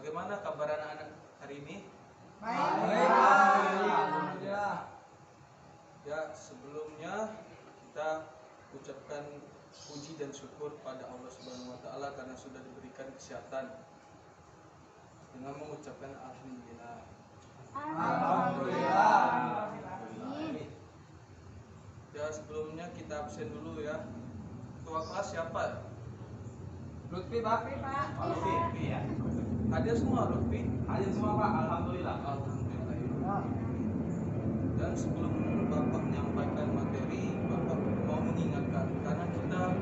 Bagaimana kabar anak-anak hari ini? Baik. Alhamdulillah. Ya, sebelumnya kita ucapkan puji dan syukur pada Allah Subhanahu wa taala karena sudah diberikan kesehatan dengan mengucapkan alhamdulillah. Alhamdulillah. Ya, sebelumnya kita absen dulu ya. Ketua kelas siapa? Lutfi, Pak. Lutfi ya. Hadir semua Lutfi? Hadir semua, Pak. Alhamdulillah. Alhamdulillah. Dan sebelum Bapak menyampaikan materi, Bapak mau mengingatkan karena kita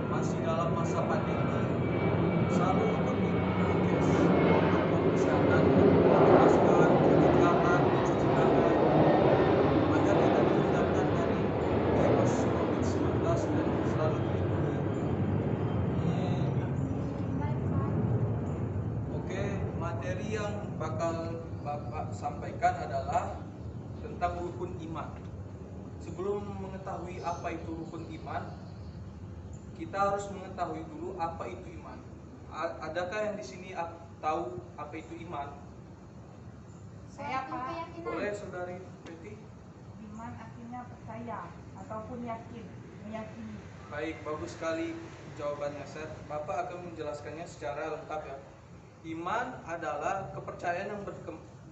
masih dalam masa pandemi, selalu ikuti prokes protokol kesehatan, pakai masker, cuci tangan, mencuci tangan, agar kita dihindarkan dari virus COVID-19 dan selalu dilindungi. Oke, materi yang bakal Bapak sampaikan adalah tentang rukun iman. Sebelum mengetahui apa itu rukun iman, kita harus mengetahui dulu apa itu iman. Adakah yang di sini tahu apa itu iman? Saya Pak. Boleh Saudari Betty? Iman artinya percaya ataupun yakin, meyakini. Baik, bagus sekali jawabannya, Seth. Bapak akan menjelaskannya secara lengkap ya. Iman adalah kepercayaan yang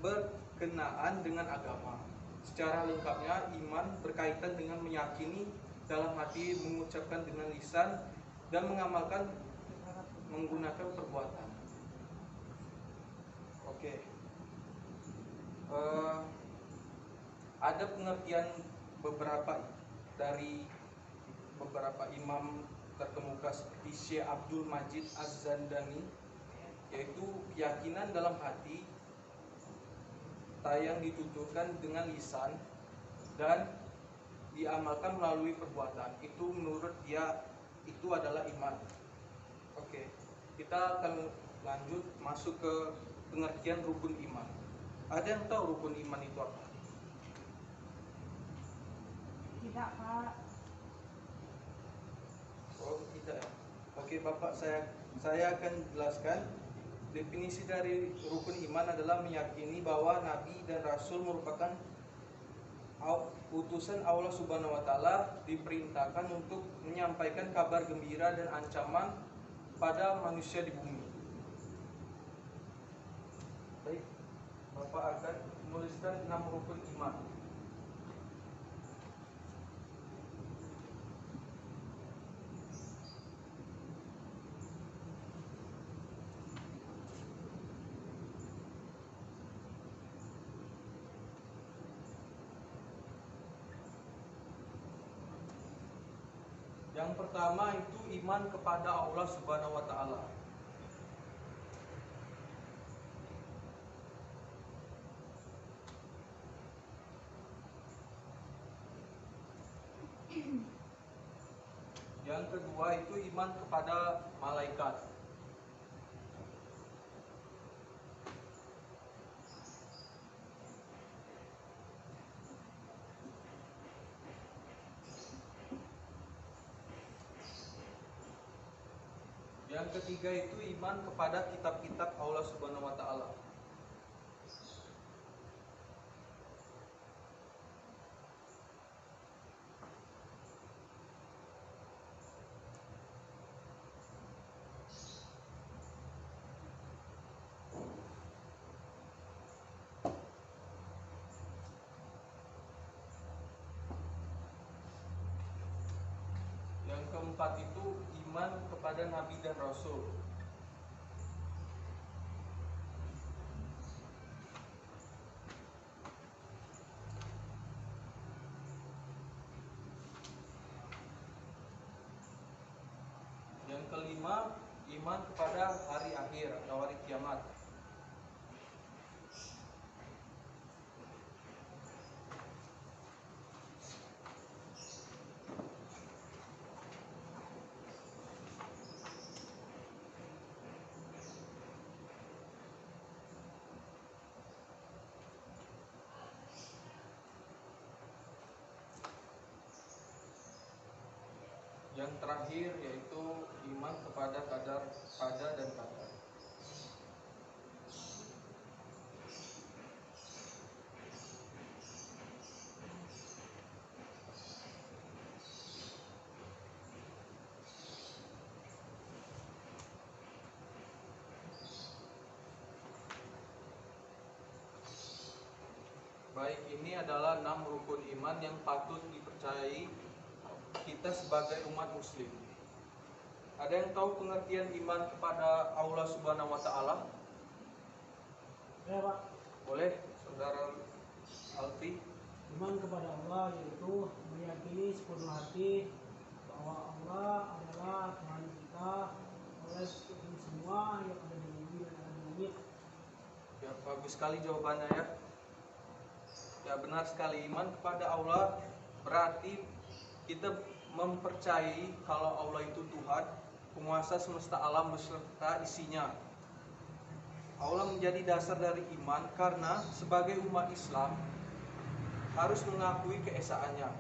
berkenaan dengan agama. Secara lengkapnya, iman berkaitan dengan meyakini dalam hati, mengucapkan dengan lisan, dan mengamalkan menggunakan perbuatan. Oke. Ada pengertian dari beberapa imam terkemuka seperti Syekh Abdul Majid Az-Zandani, yaitu keyakinan dalam hati yang dituturkan dengan lisan dan diamalkan melalui perbuatan. Itu menurut dia itu adalah iman. Oke, kita akan lanjut masuk ke pengertian rukun iman. Ada yang tahu rukun iman itu apa? Tidak Pak. Oh, tidak ya. Oke, Bapak, saya akan jelaskan. Definisi dari rukun iman adalah meyakini bahwa Nabi dan Rasul merupakan utusan Allah Subhanahu wa taala, diperintahkan untuk menyampaikan kabar gembira dan ancaman pada manusia di bumi. Baik, Bapak akan menuliskan 6 rukun iman. Yang pertama itu iman kepada Allah Subhanahu wa taala. Yang kedua itu iman kepada malaikat. Yang ketiga itu iman kepada kitab-kitab Allah Subhanahu wa taala. Yang keempat itu iman kepada Nabi dan Rasul. Yang kelima, iman kepada hari akhir atau hari kiamat. Yang terakhir yaitu iman kepada pada dan qadar. Baik, ini adalah 6 rukun iman yang patut dipercayai kita sebagai umat muslim. Ada yang tahu pengertian iman kepada Allah Subhanahu wa taala? Ya Pak, Boleh, Saudara Alfi? iman kepada Allah yaitu meyakini sepenuh hati bahwa Allah adalah Tuhan kita oleh semua yang ada di bumi dan ada di langit. Ya, bagus sekali jawabannya ya. Ya, benar sekali, iman kepada Allah berarti kita mempercayai kalau Allah itu Tuhan, penguasa semesta alam beserta isinya. Allah menjadi dasar dari iman karena sebagai umat Islam harus mengakui keesaannya.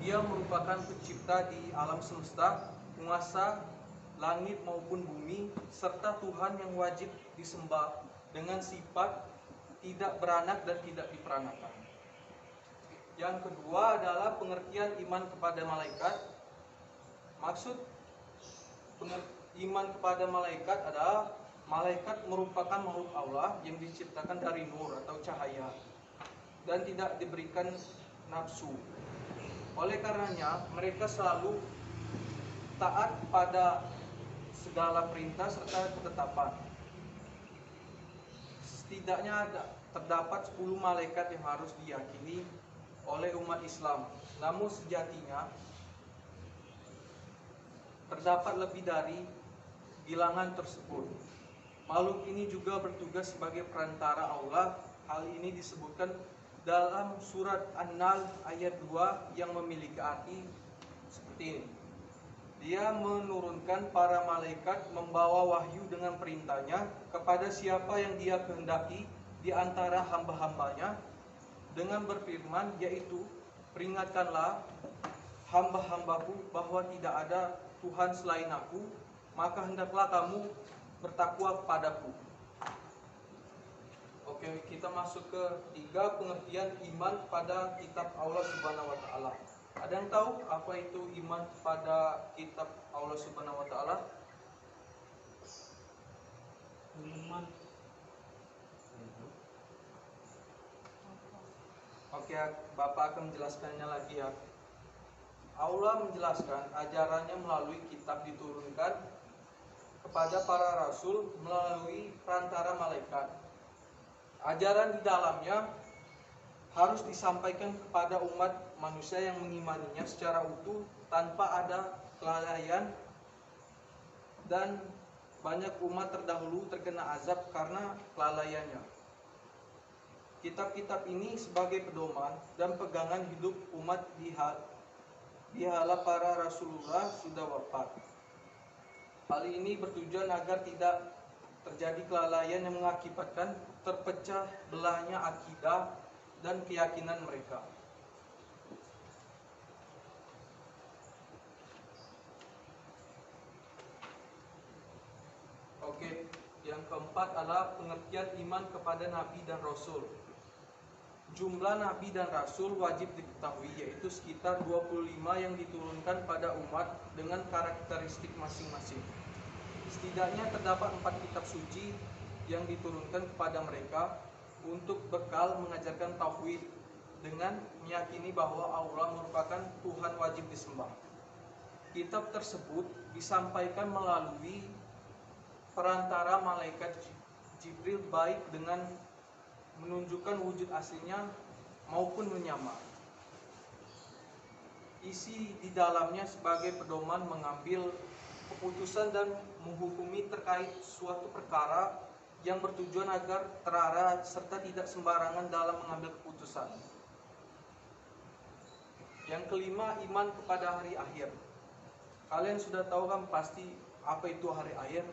Dia merupakan pencipta di alam semesta, penguasa langit maupun bumi, serta Tuhan yang wajib disembah dengan sifat tidak beranak dan tidak diperanakan. Yang kedua adalah pengertian iman kepada malaikat. Maksud iman kepada malaikat adalah malaikat merupakan makhluk Allah yang diciptakan dari nur atau cahaya dan tidak diberikan nafsu. Oleh karenanya mereka selalu taat pada segala perintah serta ketetapan. Setidaknya terdapat 10 malaikat yang harus diyakini oleh umat Islam. Namun sejatinya terdapat lebih dari bilangan tersebut. Makhluk ini juga bertugas sebagai perantara Allah. Hal ini disebutkan dalam surat An-Nahl ayat 2 yang memiliki arti seperti ini. Dia menurunkan para malaikat membawa wahyu dengan perintahnya kepada siapa yang dia kehendaki di antara hamba-hambanya dengan berfirman, yaitu peringatkanlah hamba-hambaku bahwa tidak ada Tuhan selain aku, maka hendaklah kamu bertakwa kepadaku. Oke, kita masuk ke 3 pengertian iman pada kitab Allah Subhanahu wa taala. Ada yang tahu apa itu iman kepada kitab Allah Subhanahu wa taala? Iman Oke, Bapak akan menjelaskannya lagi ya. Allah menjelaskan ajarannya melalui kitab diturunkan kepada para rasul melalui perantara malaikat. Ajaran di dalamnya harus disampaikan kepada umat manusia yang mengimaninya secara utuh tanpa ada kelalaian, dan banyak umat terdahulu terkena azab karena kelalaiannya. Kitab-kitab ini sebagai pedoman dan pegangan hidup umat di hala para Rasulullah sudah wafat. Hal ini bertujuan agar tidak terjadi kelalaian yang mengakibatkan terpecah belahnya akidah dan keyakinan mereka. Oke, yang keempat adalah pengertian iman kepada Nabi dan Rasul. Jumlah Nabi dan Rasul wajib diketahui, yaitu sekitar 25 yang diturunkan pada umat dengan karakteristik masing-masing. Setidaknya terdapat 4 kitab suci yang diturunkan kepada mereka untuk bekal mengajarkan tauhid dengan meyakini bahwa Allah merupakan Tuhan wajib disembah. Kitab tersebut disampaikan melalui perantara malaikat Jibril, baik dengan menunjukkan wujud aslinya maupun menyamar. Isi di dalamnya sebagai pedoman mengambil keputusan dan menghukumi terkait suatu perkara yang bertujuan agar terarah serta tidak sembarangan dalam mengambil keputusan. Yang kelima, iman kepada hari akhir. Kalian sudah tahu kan pasti apa itu hari akhir?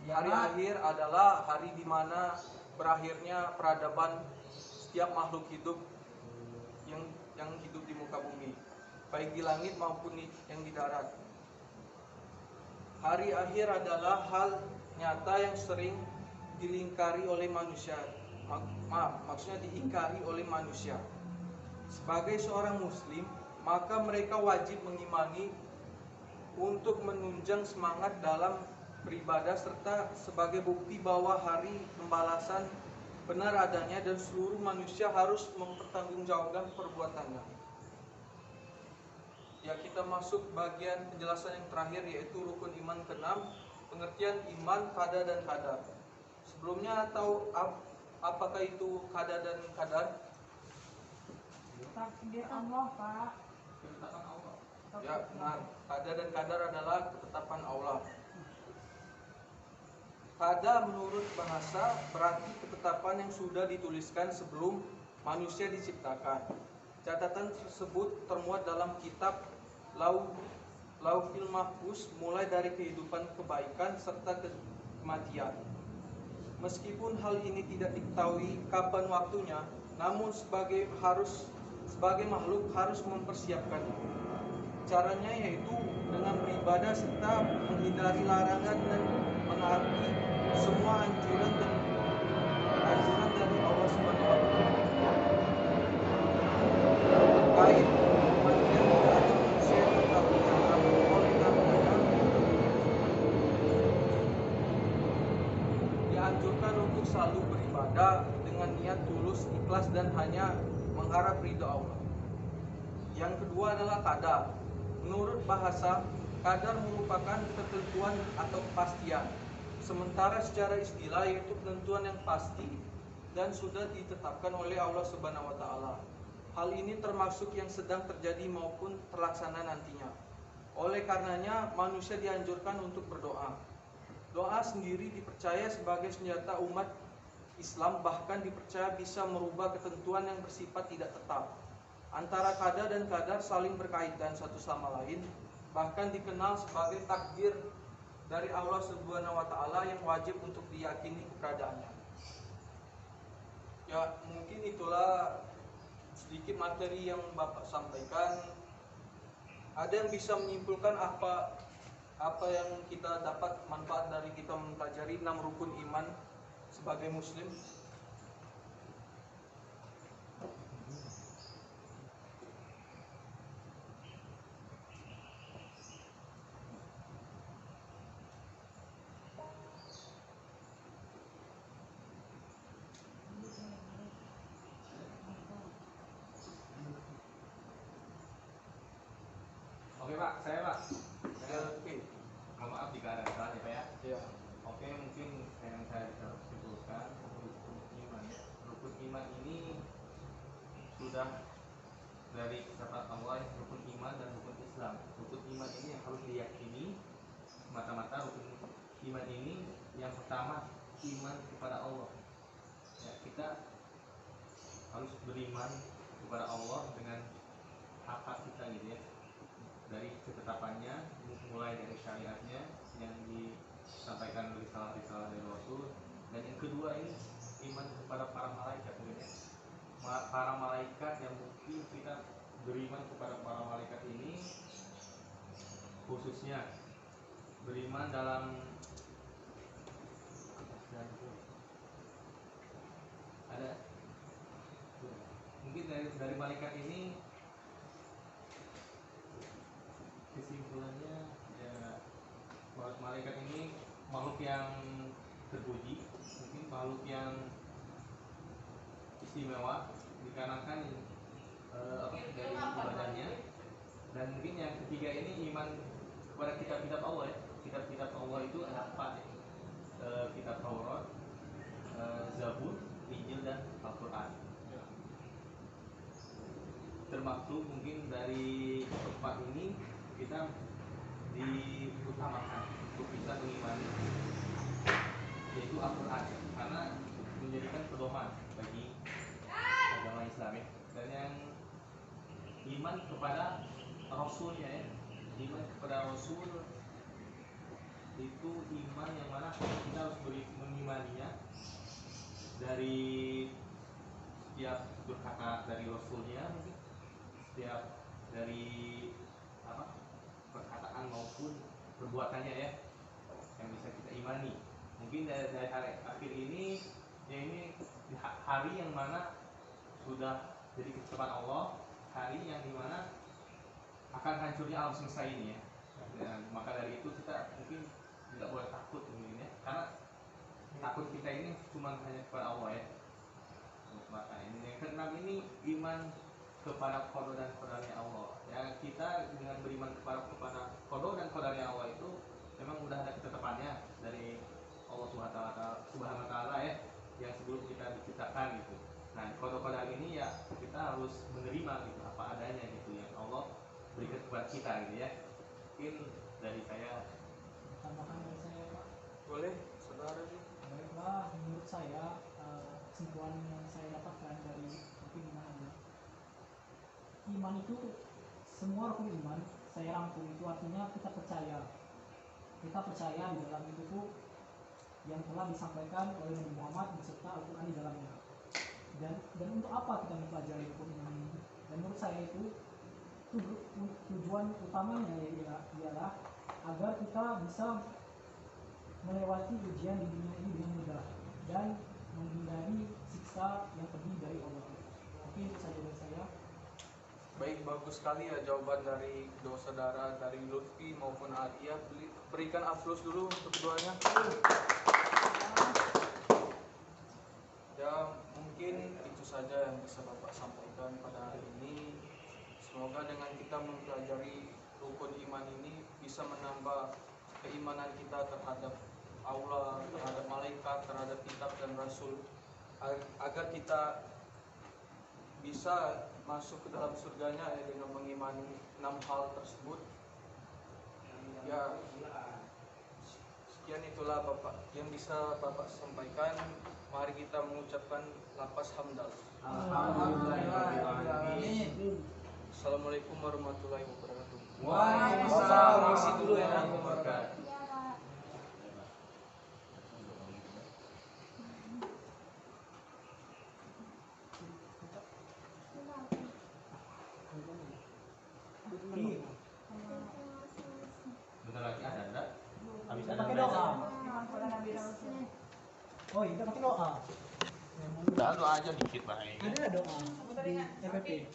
Hari akhir adalah hari di mana berakhirnya peradaban setiap makhluk hidup yang hidup di muka bumi, baik di langit maupun yang di darat. Hari akhir adalah hal nyata yang sering dilingkari oleh manusia. Maksudnya diingkari oleh manusia. Sebagai seorang muslim, maka mereka wajib mengimani untuk menunjang semangat dalam beribadah serta sebagai bukti bahwa hari pembalasan benar adanya dan seluruh manusia harus mempertanggungjawabkan perbuatannya. Ya, kita masuk bagian penjelasan yang terakhir, yaitu rukun iman ke-6, pengertian iman, qada dan qadar. Sebelumnya tahu apakah itu qada dan qadar? Takdir Allah, Pak. Ketetapan Allah. Ya, benar. Qada dan qadar adalah ketetapan Allah. Qada menurut bahasa berarti ketetapan yang sudah dituliskan sebelum manusia diciptakan. Catatan tersebut termuat dalam kitab Lauhil Mahfuz, mulai dari kehidupan kebaikan serta kematian. Meskipun hal ini tidak diketahui kapan waktunya, namun sebagai makhluk harus mempersiapkannya. Caranya yaitu dengan beribadah serta menghindari larangan dan menaati semua anjuran dari Allah Subhanahu wa taala. Terkait kematian tidak ada manusia yang mengetahui akan oleh karenanya dianjurkan untuk selalu beribadah dengan niat tulus, ikhlas dan hanya mengharap ridha Allah. Yang kedua adalah qadar. Menurut bahasa, qadar merupakan ketentuan atau kepastian. Sementara secara istilah yaitu ketentuan yang pasti dan sudah ditetapkan oleh Allah Subhanahu wa taala. Hal ini termasuk yang sedang terjadi maupun terlaksana nantinya. Oleh karenanya manusia dianjurkan untuk berdoa. Doa sendiri dipercaya sebagai senjata umat Islam, bahkan dipercaya bisa merubah ketentuan yang bersifat tidak tetap. Antara qada dan qadar saling berkaitan satu sama lain, bahkan dikenal sebagai takdir dari Allah Subhanahu wa taala yang wajib untuk diyakini keberadaannya. Ya, mungkin itulah sedikit materi yang Bapak sampaikan. Ada yang bisa menyimpulkan apa yang kita dapat manfaat dari kita mempelajari 6 rukun iman sebagai muslim? Oke Pak, saya Pak. Ya, oke. Mohon maaf jika ada kesalahan ya Pak ya. Ya. Oke, mungkin yang saya bisa simpulkan rukun iman ya. Rukun iman ini sudah dari ketetapan Allah, rukun iman dan rukun Islam. Rukun iman ini yang harus diyakini semata-mata. Rukun iman ini yang pertama iman kepada Allah. Ya, kita harus beriman kepada Allah dengan apa kita gitu ya, dari ketetapannya, mulai dari syariatnya yang disampaikan risalah-risalah dari Rasul. Dan yang kedua ini iman kepada para malaikat gitu ya. Para malaikat yang mungkin kita beriman kepada para malaikat ini, khususnya beriman dalam ada mungkin dari malaikat ini kesimpulannya ya, malaikat ini makhluk yang terpuji, mungkin makhluk yang istimewa dikarenakan dari ibadahnya. Dan mungkin yang ketiga ini iman kepada kitab-kitab Allah ya. Kitab-kitab Allah itu ada 4 ya. Kitab Taurat, Zabur, Injil dan Al-Quran. Termaksud mungkin dari 4 ini kita diutamakan untuk bisa mengimani yaitu Al-Quran, karena menjadikan pedoman bagi agama Islam ya. Dan yang iman kepada Rasulnya ya, iman kepada Rasul itu iman yang mana kita harus mengimaninya dari setiap berkata dari Rasulnya, mungkin setiap dari perkataan maupun perbuatannya ya, yang bisa kita imani. Mungkin dari hari akhir ini ya, ini hari yang mana sudah jadi ketetapan Allah, hari yang dimana akan hancurnya alam semesta ini ya. Dan maka dari itu kita mungkin tidak boleh takut mungkin ya, karena takut kita ini cuma hanya kepada Allah ya. Nah, ini yang keenam ini iman kepada qada dan qadarnya Allah. Ya, kita dengan beriman kepada qada dan qadarnya Allah itu memang udah ada ketetapannya dari Allah Subhanahu wa taala ya, yang sebelum kita diciptakan gitu. Nah, qada qadar ini ya kita harus menerima gitu apa adanya gitu yang Allah berikan kepada kita gitu ya. Mungkin dari saya Tambahan dari saya Pak. Boleh, saudara sih. Baiklah, menurut saya kesimpulan yang saya dapatkan dari mungkin gimana, iman itu semua rukun iman saya rangkum itu artinya kita percaya di dalam itu tuh yang telah disampaikan oleh Nabi Muhammad beserta Al-Quran di dalamnya. Dan untuk apa kita mempelajari rukun iman ini? Dan menurut saya itu tujuan utamanya ialah agar kita bisa melewati ujian di dunia ini dengan mudah dan menghindari siksa yang pedih dari Allah. Mungkin itu saja dari saya. Baik, bagus sekali ya jawaban dari kedua saudara, dari Lutfi maupun Adia. Berikan aplaus dulu untuk keduanya. Ya, mungkin itu saja yang bisa Bapak sampaikan pada hari ini. Semoga dengan kita mempelajari rukun iman ini bisa menambah keimanan kita terhadap Allah, terhadap malaikat, terhadap kitab dan rasul, agar kita bisa masuk ke dalam surganya ya, dengan mengimani 6 hal tersebut. Ya, sekian itulah Bapak yang bisa Bapak sampaikan. Mari kita mengucapkan lafaz hamdal. alhamdulillahirobbilalamin. Assalamualaikum warahmatullahi wabarakatuh. Waalaikumsalam Isi dulu ya. warahmatullahi wabarakatuh. Iya, Pak. Bentar lagi ada. Habis Kita ada pakai belajar. doa. Memang pada Nabi Rasul. Oh iya, kita pakai doa. Udah doa aja dikit baik. Ada doa di FPP.